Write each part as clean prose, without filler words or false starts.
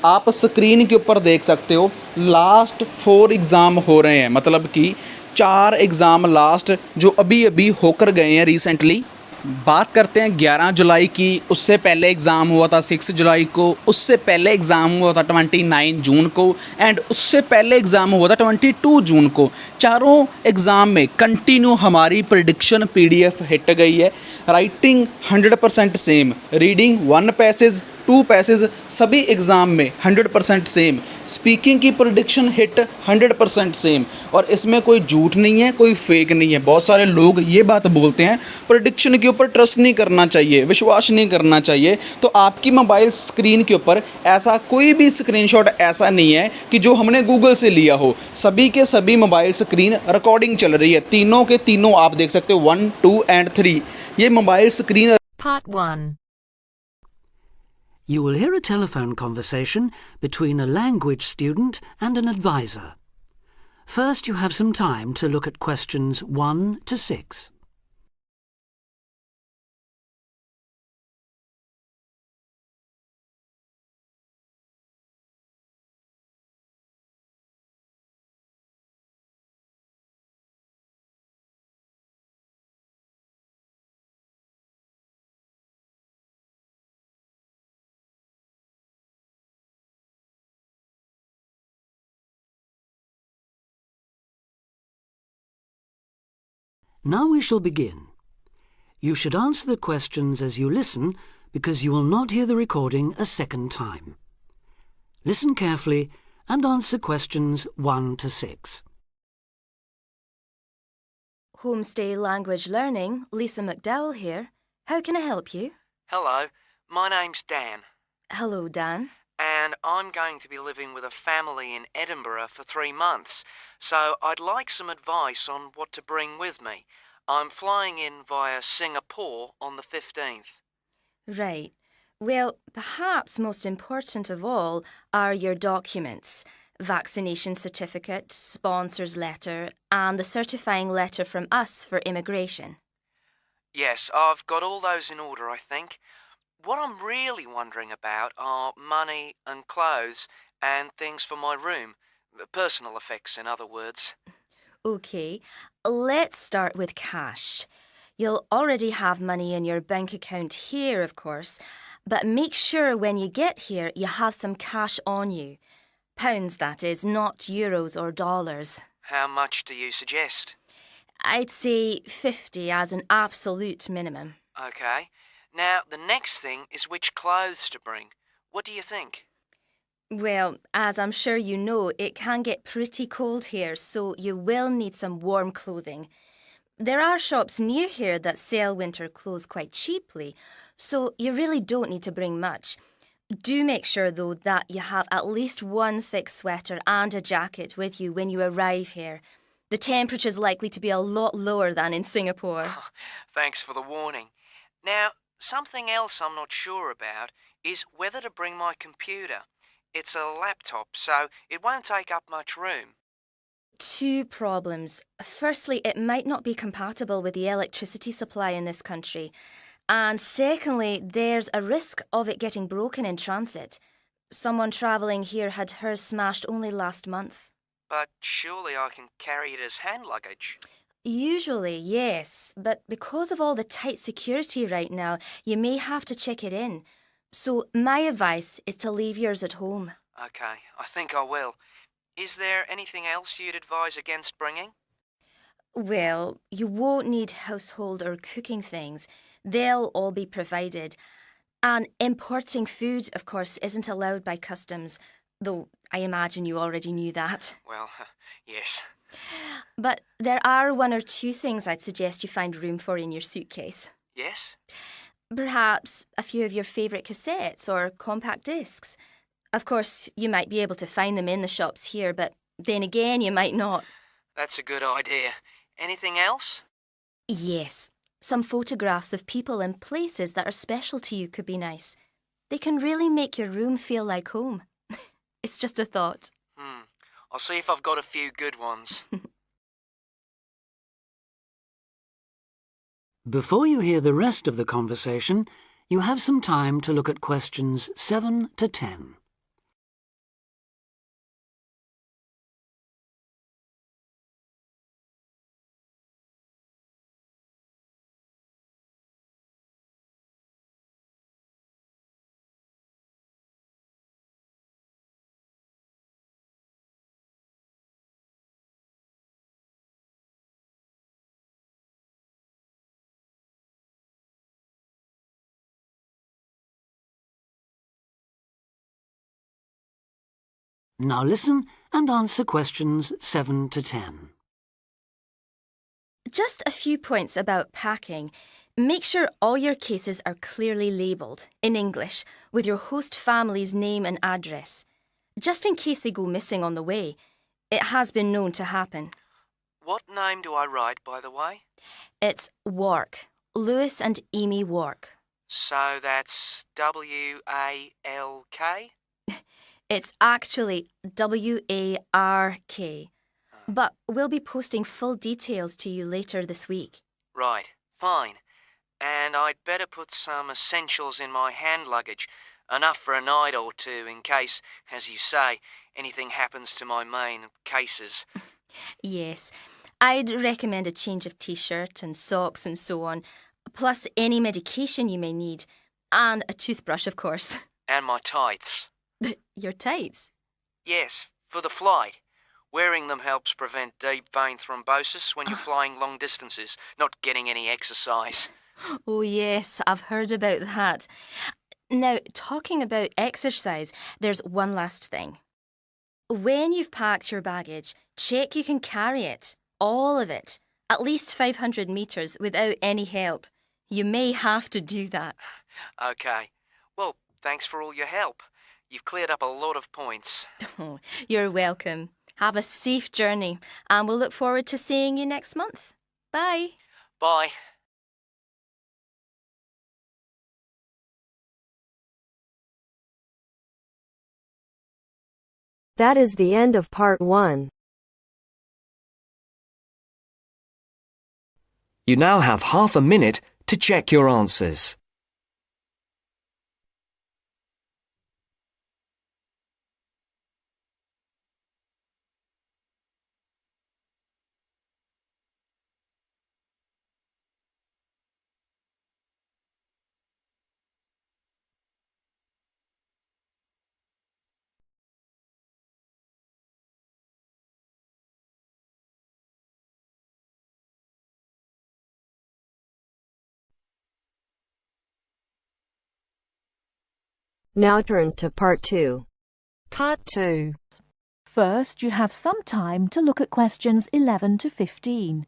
आप स्क्रीन के ऊपर देख सकते हो लास्ट 4 एग्ज़ाम हो रहे हैं, मतलब कि 4 एग्ज़ाम लास्ट जो अभी अभी होकर गए हैं रिसेंटली। बात करते हैं 11 जुलाई की, उससे पहले एग्ज़ाम हुआ था 6 जुलाई को, उससे पहले एग्ज़ाम हुआ था 29 जून को, एंड उससे पहले एग्ज़ाम हुआ था 22 जून को। चारों एग्ज़ाम में कंटिन्यू हमारी प्रिडिक्शन पीडीएफ हिट गई है। Writing 100% same, reading 1 passage 2 passage सभी एग्ज़ाम में 100% सेम, स्पीकिंग की प्रिडिक्शन हिट 100% सेम, और इसमें कोई झूठ नहीं है, कोई फेक नहीं है। बहुत सारे लोग ये बात बोलते हैं प्रिडिक्शन के ऊपर ट्रस्ट नहीं करना चाहिए, विश्वास नहीं करना चाहिए। तो आपकी मोबाइल स्क्रीन के ऊपर ऐसा कोई भी स्क्रीनशॉट ऐसा नहीं है कि जो हमने गूगल से लिया हो। सभी के सभी मोबाइल स्क्रीन रिकॉर्डिंग चल रही है, तीनों के तीनों आप देख सकते हो 1, 2 एंड 3। ये mobile screen. Part 1. You will hear a telephone conversation between a language student and an advisor. First, you have some time to look at questions 1 to 6. Now we shall begin. You should answer the questions as you listen because you will not hear the recording a second time. Listen carefully and answer questions 1 to 6. Homestay Language Learning, Lisa McDowell here. How can I help you? Hello, my name's Dan, Hello, Dan. and I'm going to be living with a family in Edinburgh for 3 months, so I'd like some advice on what to bring with me. I'm flying in via Singapore on the 15th. Right. Well, perhaps most important of all are your documents. Vaccination certificate, sponsor's letter, and the certifying letter from us for immigration. Yes, I've got all those in order, I think. What I'm really wondering about are money and clothes and things for my room. Personal effects, in other words. Okay, let's start with cash. You'll already have money in your bank account here, of course, but make sure when you get here you have some cash on you. Pounds, that is, not euros or dollars. How much do you suggest? I'd say 50 as an absolute minimum. Okay. Now, the next thing is which clothes to bring. What do you think? Well, as I'm sure you know, it can get pretty cold here, so you will need some warm clothing. There are shops near here that sell winter clothes quite cheaply, so you really don't need to bring much. Do make sure, though, that you have at least one thick sweater and a jacket with you when you arrive here. The temperature's likely to be a lot lower than in Singapore. Thanks for the warning. Now, something else I'm not sure about is whether to bring my computer. It's a laptop, so it won't take up much room. 2 problems. Firstly, it might not be compatible with the electricity supply in this country. And secondly, there's a risk of it getting broken in transit. Someone travelling here had hers smashed only last month. But surely I can carry it as hand luggage. Usually, yes, but because of all the tight security right now, you may have to check it in. So my advice is to leave yours at home. Okay, I think I will. Is there anything else you'd advise against bringing? Well, you won't need household or cooking things. They'll all be provided. And importing food, of course, isn't allowed by customs, though I imagine you already knew that. Well, yes. But there are 1 or 2 things I'd suggest you find room for in your suitcase. Yes? Perhaps a few of your favourite cassettes or compact discs. Of course, you might be able to find them in the shops here, but then again, you might not. That's a good idea. Anything else? Yes, some photographs of people and places that are special to you could be nice. They can really make your room feel like home. It's just a thought. I'll see if I've got a few good ones. Before you hear the rest of the conversation, you have some time to look at questions 7 to 10. Now listen and answer questions 7 to 10. Just a few points about packing. Make sure all your cases are clearly labelled, in English, with your host family's name and address. Just in case they go missing on the way. It has been known to happen. What name do I write, by the way? It's Wark. Lewis and Amy Wark. So that's W-A-L-K? It's actually W-A-R-K. But we'll be posting full details to you later this week. Right, fine. And I'd better put some essentials in my hand luggage, enough for a night or two in case, as you say, anything happens to my main cases. Yes, I'd recommend a change of t-shirt and socks and so on, plus any medication you may need, and a toothbrush, of course. And my tights. Your tights? Yes, for the flight. Wearing them helps prevent deep vein thrombosis when you're flying long distances, not getting any exercise. Oh yes, I've heard about that. Now, talking about exercise, there's one last thing. When you've packed your baggage, check you can carry it, all of it, at least 500 metres without any help. You may have to do that. Okay. Well, thanks for all your help. You've cleared up a lot of points. Oh, you're welcome. Have a safe journey, and we'll look forward to seeing you next month. Bye. Bye. That is the end of part 1. You now have half a minute to check your answers. Now turns to part 2. Part 2. First, you have some time to look at questions 11 to 15.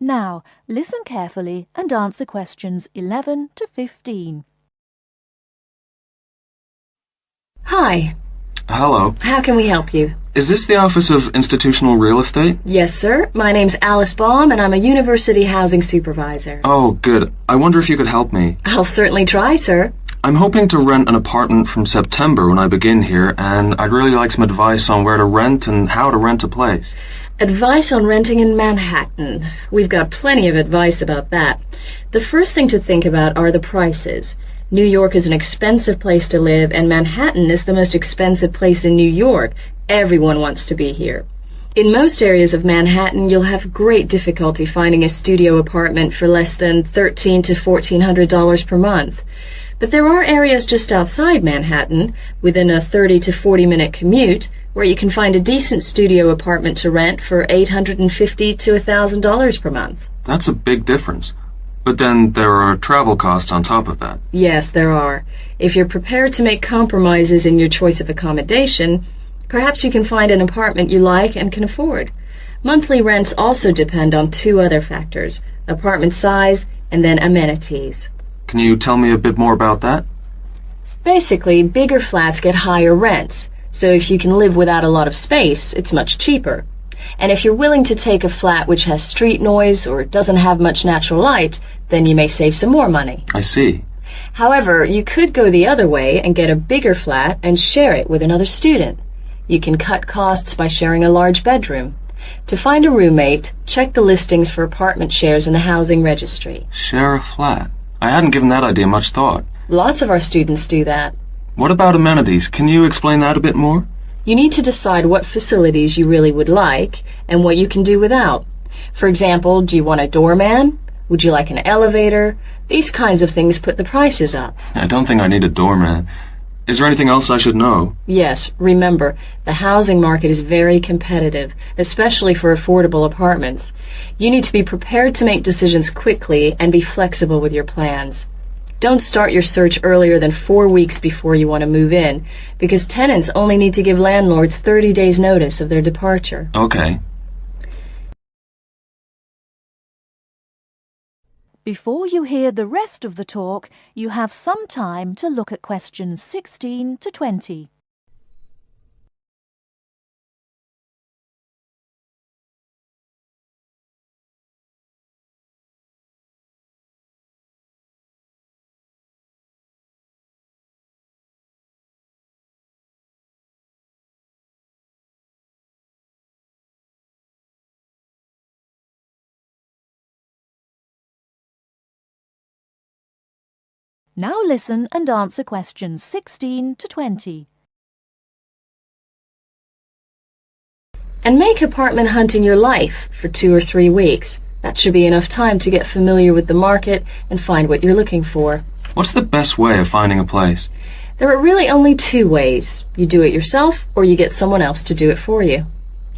Now, listen carefully and answer questions 11 to 15. Hi, Hello. how can we help you? Is this the Office of Institutional Real Estate? Yes, sir. My name's Alice Baum, and I'm a university housing supervisor. Oh, good. I wonder if you could help me. I'll certainly try, sir. I'm hoping to rent an apartment from September when I begin here, and I'd really like some advice on where to rent and how to rent a place. Advice on renting in Manhattan. We've got plenty of advice about that. The first thing to think about are the prices. New York is an expensive place to live, and Manhattan is the most expensive place in New York. Everyone wants to be here. In most areas of Manhattan, you'll have great difficulty finding a studio apartment for less than $1,300 to $1,400 per month. But there are areas just outside Manhattan, within a 30 to 40-minute commute, where you can find a decent studio apartment to rent for $850 to $1,000 per month. That's a big difference. But then there are travel costs on top of that. Yes, there are. If you're prepared to make compromises in your choice of accommodation, perhaps you can find an apartment you like and can afford. Monthly rents also depend on 2 other factors, apartment size and then amenities. Can you tell me a bit more about that? Basically, bigger flats get higher rents, so if you can live without a lot of space, it's much cheaper. And if you're willing to take a flat which has street noise or doesn't have much natural light, then you may save some more money. I see. However, you could go the other way and get a bigger flat and share it with another student. You can cut costs by sharing a large bedroom. To find a roommate, check the listings for apartment shares in the housing registry. Share a flat. I hadn't given that idea much thought. Lots of our students do that. What about amenities? Can you explain that a bit more? You need to decide what facilities you really would like and what you can do without. For example, do you want a doorman? Would you like an elevator? These kinds of things put the prices up. I don't think I need a doorman. Is there anything else I should know? Yes, remember, the housing market is very competitive, especially for affordable apartments. You need to be prepared to make decisions quickly and be flexible with your plans. Don't start your search earlier than 4 weeks before you want to move in, because tenants only need to give landlords 30 days notice of their departure. Okay. Before you hear the rest of the talk, you have some time to look at questions 16 to 20. Now listen and answer questions 16 to 20. And make apartment hunting your life for 2 or 3 weeks. That should be enough time to get familiar with the market and find what you're looking for. What's the best way of finding a place? There are really only 2 ways. You do it yourself or you get someone else to do it for you.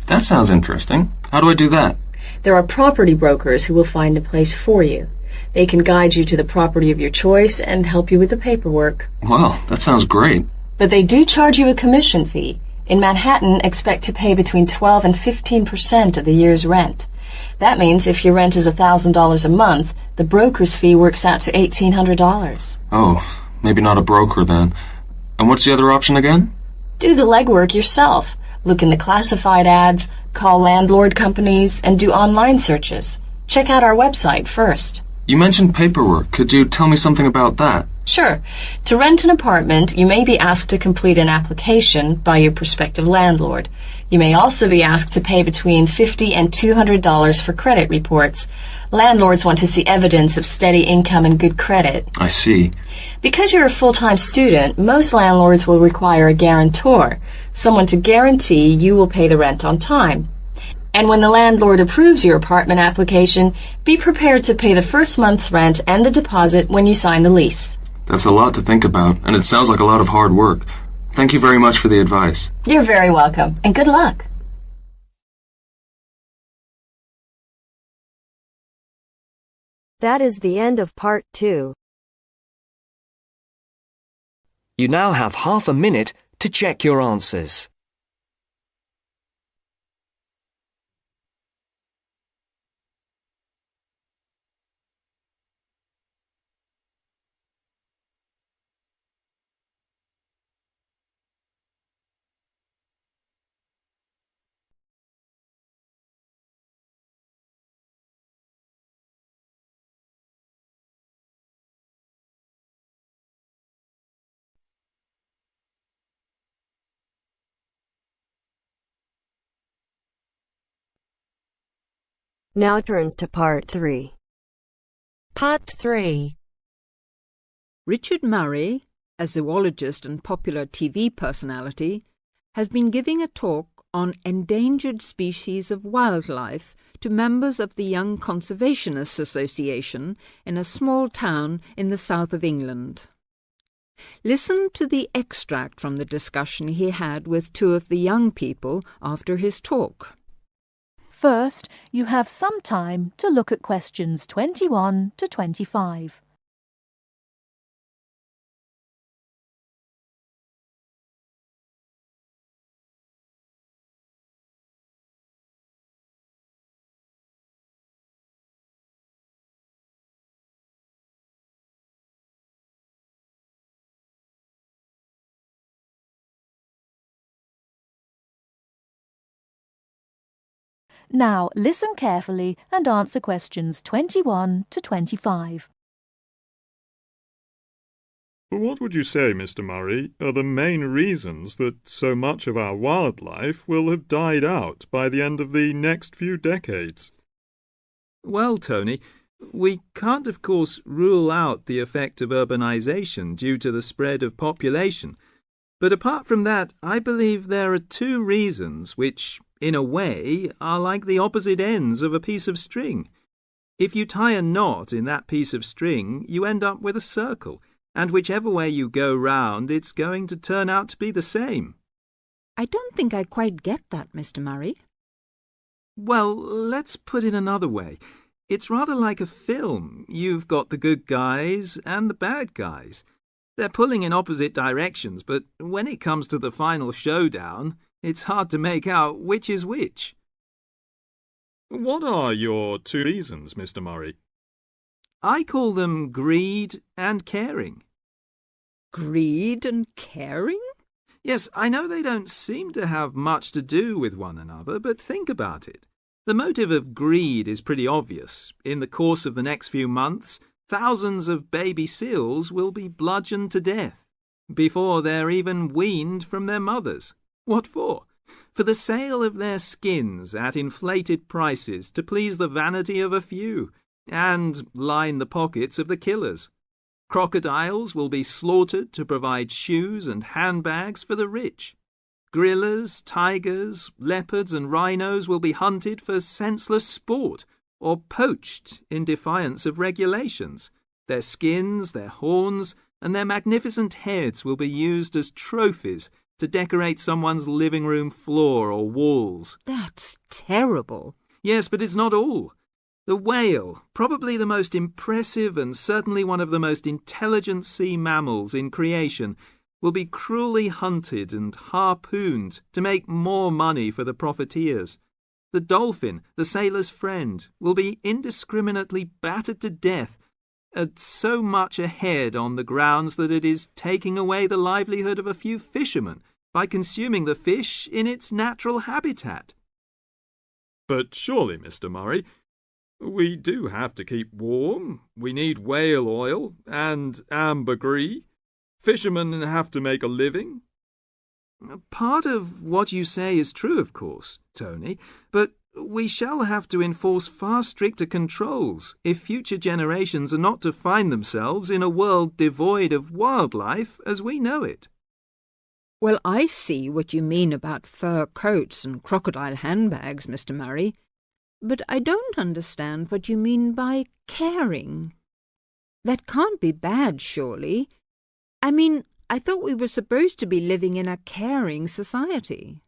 That sounds interesting. How do I do that? There are property brokers who will find a place for you. They can guide you to the property of your choice and help you with the paperwork. Wow, that sounds great. But they do charge you a commission fee. In Manhattan, expect to pay between 12 and 15% of the year's rent. That means if your rent is $1,000 a month, the broker's fee works out to $1,800. Oh, maybe not a broker then. And what's the other option again? Do the legwork yourself. Look in the classified ads, call landlord companies, and do online searches. Check out our website first. You mentioned paperwork. Could you tell me something about that? Sure. To rent an apartment, you may be asked to complete an application by your prospective landlord. You may also be asked to pay between $50 and $200 for credit reports. Landlords want to see evidence of steady income and good credit. I see. Because you're a full-time student, most landlords will require a guarantor, someone to guarantee you will pay the rent on time. And when the landlord approves your apartment application, be prepared to pay the first month's rent and the deposit when you sign the lease. That's a lot to think about, and it sounds like a lot of hard work. Thank you very much for the advice. You're very welcome, and good luck. That is the end of part 2. You now have half a minute to check your answers. Now turns to part 3. Part 3. Richard Murray, a zoologist and popular TV personality, has been giving a talk on endangered species of wildlife to members of the Young Conservationists Association in a small town in the south of England. Listen to the extract from the discussion he had with 2 of the young people after his talk. First, you have some time to look at questions 21 to 25. Now listen carefully and answer questions 21 to 25. What would you say, Mr. Murray, are the main reasons that so much of our wildlife will have died out by the end of the next few decades? Well, Tony, we can't, of course, rule out the effect of urbanization due to the spread of population. But apart from that, I believe there are 2 reasons which, in a way, are like the opposite ends of a piece of string. If you tie a knot in that piece of string, you end up with a circle, and whichever way you go round, it's going to turn out to be the same. I don't think I quite get that, Mr. Murray. Well, let's put it another way. It's rather like a film. You've got the good guys and the bad guys. They're pulling in opposite directions, but when it comes to the final showdown, it's hard to make out which is which. What are your two reasons, Mr. Murray? I call them greed and caring. Greed and caring? Yes, I know they don't seem to have much to do with one another, but think about it. The motive of greed is pretty obvious. In the course of the next few months, thousands of baby seals will be bludgeoned to death before they're even weaned from their mothers. What for? For the sale of their skins at inflated prices to please the vanity of a few and line the pockets of the killers. Crocodiles will be slaughtered to provide shoes and handbags for the rich. Gorillas, tigers, leopards and rhinos will be hunted for senseless sport or poached in defiance of regulations. Their skins, their horns, and their magnificent heads will be used as trophies to decorate someone's living room floor or walls. That's terrible. Yes, but it's not all. The whale, probably the most impressive and certainly one of the most intelligent sea mammals in creation, will be cruelly hunted and harpooned to make more money for the profiteers. The dolphin, the sailor's friend, will be indiscriminately battered to death at so much a head on the grounds that it is taking away the livelihood of a few fishermen by consuming the fish in its natural habitat. But surely, Mr. Murray, we do have to keep warm. We need whale oil and ambergris. Fishermen have to make a living. Part of what you say is true, of course, Tony, but we shall have to enforce far stricter controls if future generations are not to find themselves in a world devoid of wildlife as we know it. Well, I see what you mean about fur coats and crocodile handbags, Mr. Murray, but I don't understand what you mean by caring. That can't be bad, surely. I mean, I thought we were supposed to be living in a caring society.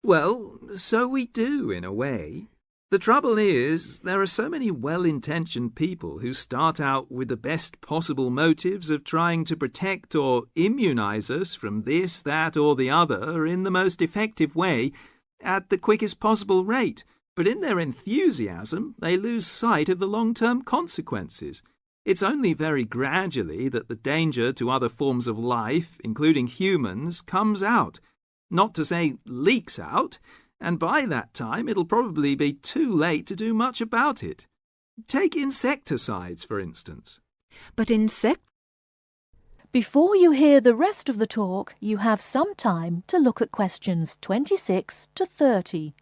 Well, so we do, in a way. The trouble is, there are so many well-intentioned people who start out with the best possible motives of trying to protect or immunize us from this, that, or the other in the most effective way at the quickest possible rate. But in their enthusiasm, they lose sight of the long-term consequences. It's only very gradually that the danger to other forms of life, including humans, comes out. Not to say leaks out, and by that time it'll probably be too late to do much about it. Take insecticides, for instance. But Before you hear the rest of the talk, you have some time to look at questions 26 to 30.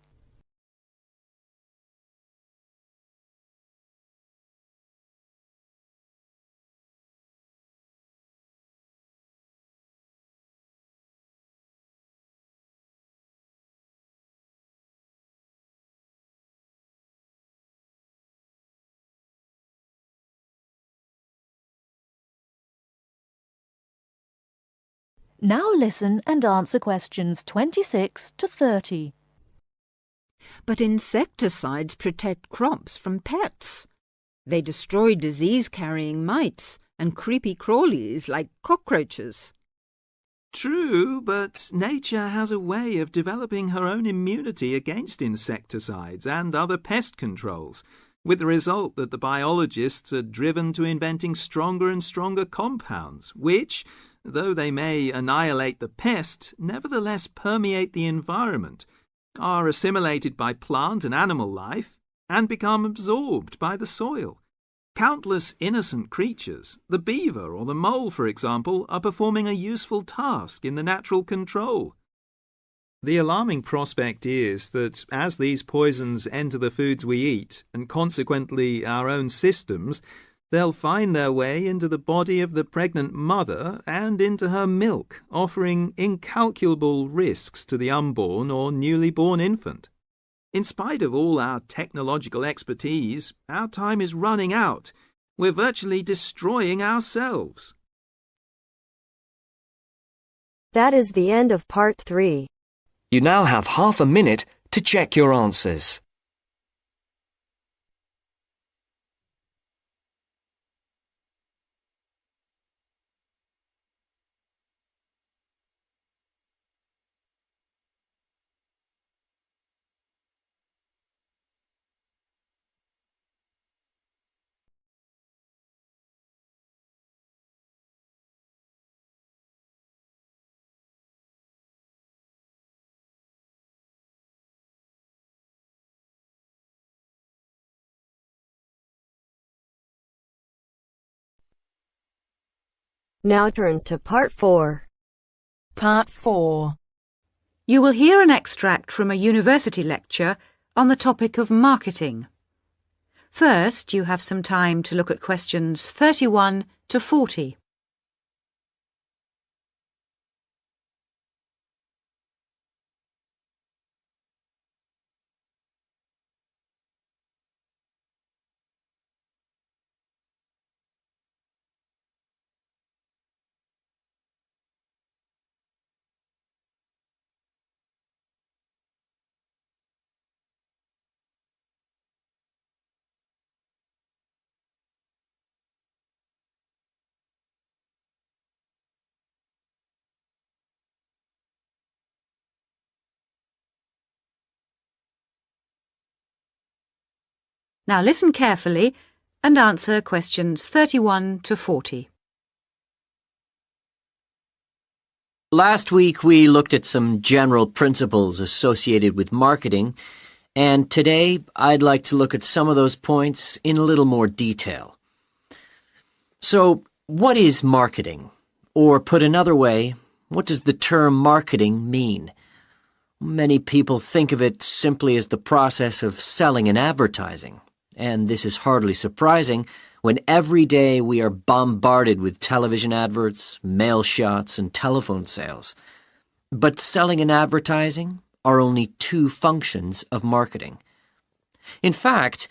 Now listen and answer questions 26 to 30. But insecticides protect crops from pests. They destroy disease-carrying mites and creepy crawlies like cockroaches. True, but nature has a way of developing her own immunity against insecticides and other pest controls, with the result that the biologists are driven to inventing stronger and stronger compounds, which, though they may annihilate the pest, nevertheless permeate the environment, are assimilated by plant and animal life, and become absorbed by the soil. Countless innocent creatures, the beaver or the mole, for example, are performing a useful task in the natural control. The alarming prospect is that as these poisons enter the foods we eat, and consequently our own systems, They'll find their way into the body of the pregnant mother and into her milk, offering incalculable risks to the unborn or newly born infant. In spite of all our technological expertise, our time is running out. We're virtually destroying ourselves. That is the end of part 3. You now have half a minute to check your answers. Now turns to part 4. Part 4. You will hear an extract from a university lecture on the topic of marketing. First, you have some time to look at questions 31 to 40. Now listen carefully and answer questions 31 to 40. Last week we looked at some general principles associated with marketing, and today I'd like to look at some of those points in a little more detail. So, what is marketing? Or put another way, what does the term marketing mean? Many people think of it simply as the process of selling and advertising. And this is hardly surprising when every day we are bombarded with television adverts, mail shots, and telephone sales. But selling and advertising are only two functions of marketing. In fact,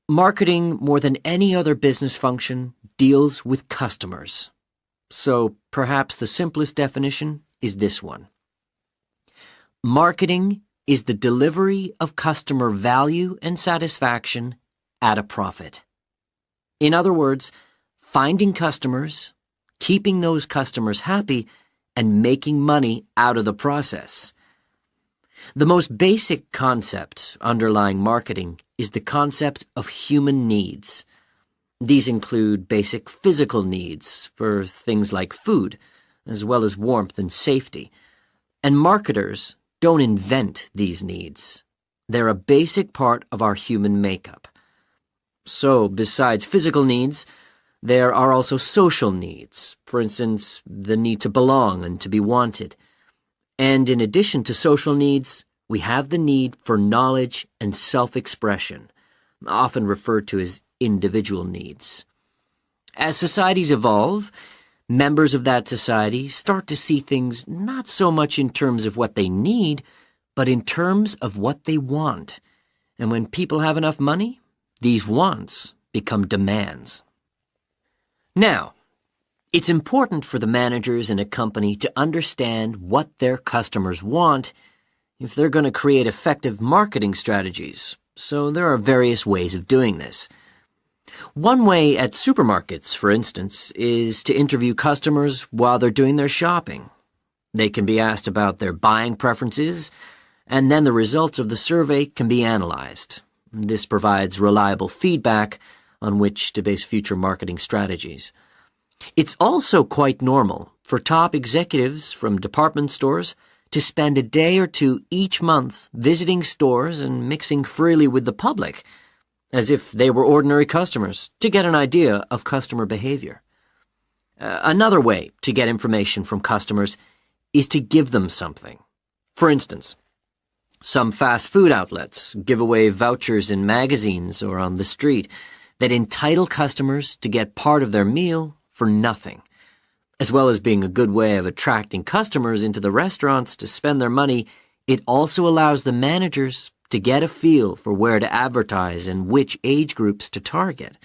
marketing, more than any other business function, deals with customers. So perhaps the simplest definition is this one. Marketing is the delivery of customer value and satisfaction at a profit. In other words, finding customers, keeping those customers happy, and making money out of the process. The most basic concept underlying marketing is the concept of human needs. These include basic physical needs for things like food, as well as warmth and safety. And marketers don't invent these needs. They're a basic part of our human makeup. So, besides physical needs, there are also social needs, for instance, the need to belong and to be wanted. And in addition to social needs, we have the need for knowledge and self-expression, often referred to as individual needs. As societies evolve, members of that society start to see things not so much in terms of what they need, but in terms of what they want. And when people have enough money, these wants become demands. Now, it's important for the managers in a company to understand what their customers want if they're going to create effective marketing strategies. So there are various ways of doing this. One way at supermarkets, for instance, is to interview customers while they're doing their shopping. They can be asked about their buying preferences, and then the results of the survey can be analyzed. This provides reliable feedback on which to base future marketing strategies. It's also quite normal for top executives from department stores to spend a day or two each month visiting stores and mixing freely with the public, as if they were ordinary customers, to get an idea of customer behavior. Another way to get information from customers is to give them something. For instance, some fast food outlets give away vouchers in magazines or on the street. that entitle customers to get part of their meal for nothing. As well as being a good way of attracting customers into the restaurants to spend their money, it also allows the managers to get a feel for where to advertise and which age groups to target.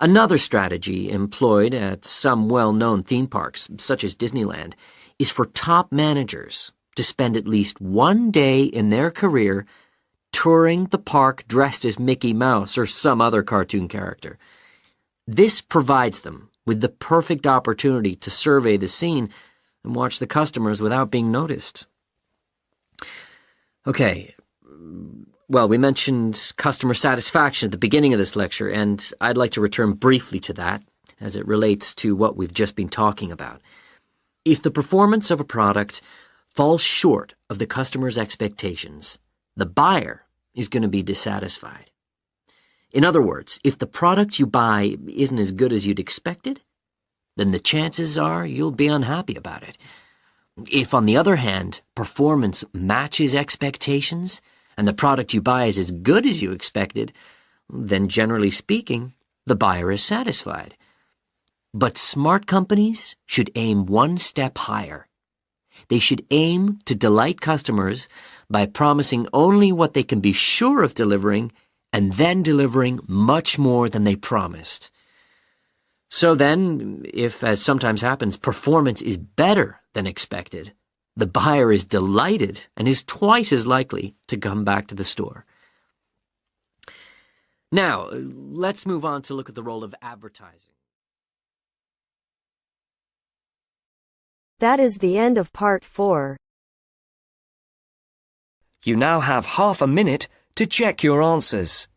Another strategy employed at some well-known theme parks, such as Disneyland, is for top managers to spend at least one day in their career touring the park dressed as Mickey Mouse or some other cartoon character. This provides them with the perfect opportunity to survey the scene and watch the customers without being noticed. Okay, well, we mentioned customer satisfaction at the beginning of this lecture, and I'd like to return briefly to that as it relates to what we've just been talking about. If the performance of a product falls short of the customer's expectations, the buyer is going to be dissatisfied. In other words, if the product you buy isn't as good as you'd expected, then the chances are you'll be unhappy about it. If, on the other hand, performance matches expectations and the product you buy is as good as you expected, then generally speaking, the buyer is satisfied. But smart companies should aim one step higher. They should aim to delight customers by promising only what they can be sure of delivering and then delivering much more than they promised. So then, if, as sometimes happens, performance is better than expected, the buyer is delighted and is twice as likely to come back to the store. Now, let's move on to look at the role of advertising. That is the end of part 4. You now have half a minute to check your answers.